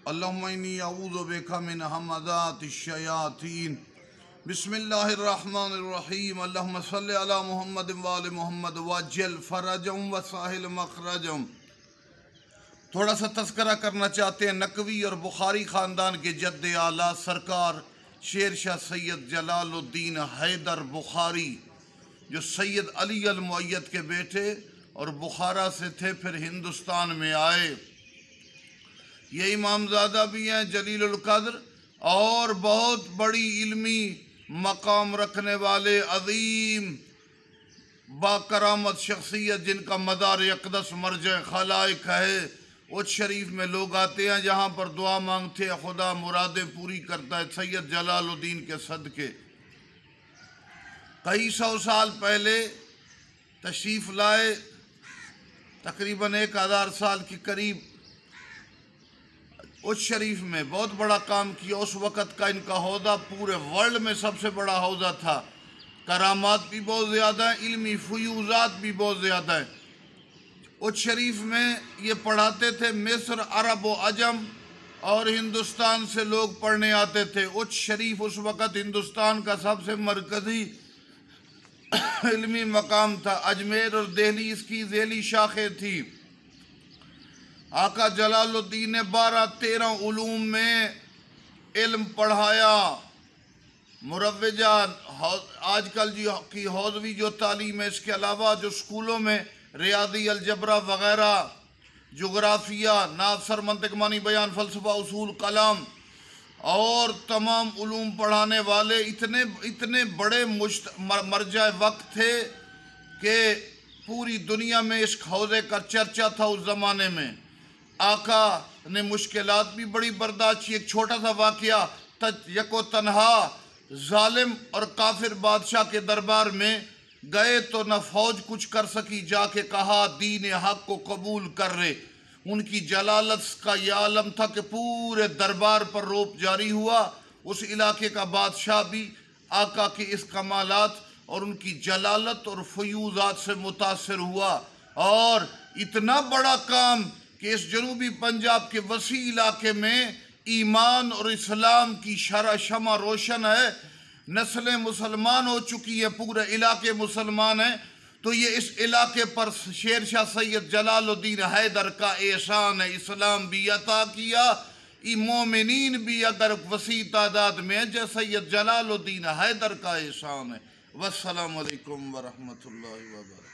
اللہم انی اعوذ بک من ہمزات الشیاطین بسم اللہ الرحمن الرحیم اللہم صلی علی محمد وآل محمد وجل فرجم وساہل مخرجم۔ تھوڑا سا تذکرہ کرنا چاہتے ہیں نقوی اور بخاری خاندان کے جد اعلیٰ سرکار شیر شاہ سید جلال الدین حیدر بخاری، جو سید علی المؤید کے بیٹے اور بخارا سے تھے، پھر ہندوستان میں آئے۔ یہ امامزادہ بھی ہیں جلیل القدر اور بہت بڑی علمی مقام رکھنے والے عظیم با کرامت شخصیت، جن کا مدار اقدس مرجع خلائق ہے۔ اچ شریف میں لوگ آتے ہیں جہاں پر دعا مانگتے ہیں، خدا مرادیں پوری کرتا ہے سید جلال الدین کے صدقے۔ کئی سو سال پہلے تشریف لائے، تقریباً 1000 سال کے قریب اچ شریف میں بہت بڑا کام کیا۔ اس وقت کا ان کا حوضہ پورے ورلڈ میں سب سے بڑا حوضہ تھا۔ کرامات بھی بہت زیادہ ہیں، علمی فیوضات بھی بہت زیادہ ہیں۔ اچ شریف میں یہ پڑھاتے تھے، مصر، عرب و عجم اور ہندوستان سے لوگ پڑھنے آتے تھے۔ اچ شریف اس وقت ہندوستان کا سب سے مرکزی علمی مقام تھا۔ اجمیر اور دہلی اس کی ذیلی شاخیں تھی۔ آقا جلال الدین نے 12-13 علوم میں علم پڑھایا۔ مروجہ آج کل کی حوضوی جو تعلیم ہے، اس کے علاوہ جو اسکولوں میں ریاضی، الجبرا وغیرہ، جغرافیہ، ناصر، منطق، معنی، بیان، فلسفہ، اصول، کلام اور تمام علوم پڑھانے والے اتنے بڑے مرجع وقت تھے کہ پوری دنیا میں اس حوضے کا چرچا تھا اس زمانے میں۔ آقا نے مشکلات بھی بڑی برداشت کی۔ ایک چھوٹا سا واقعہ، یک و تنہا ظالم اور کافر بادشاہ کے دربار میں گئے تو نہ فوج کچھ کر سکی، جا کے کہا دین حق کو قبول کر رہے۔ ان کی جلالت کا یہ عالم تھا کہ پورے دربار پر روب جاری ہوا۔ اس علاقے کا بادشاہ بھی آقا کے اس کمالات اور ان کی جلالت اور فیوضات سے متاثر ہوا، اور اتنا بڑا کام کہ اس جنوبی پنجاب کے وسیع علاقے میں ایمان اور اسلام کی شمع روشن ہے، نسلیں مسلمان ہو چکی ہے، پورے علاقے مسلمان ہیں۔ تو یہ اس علاقے پر شیر شاہ سید جلال الدین حیدر کا احسان ہے۔ اسلام بھی عطا کیا، مومنین بھی اگر وسیع تعداد میں ہے، جیسا سید جلال الدین حیدر کا احسان ہے۔ والسلام علیکم ورحمۃ اللہ وبرکاتہ۔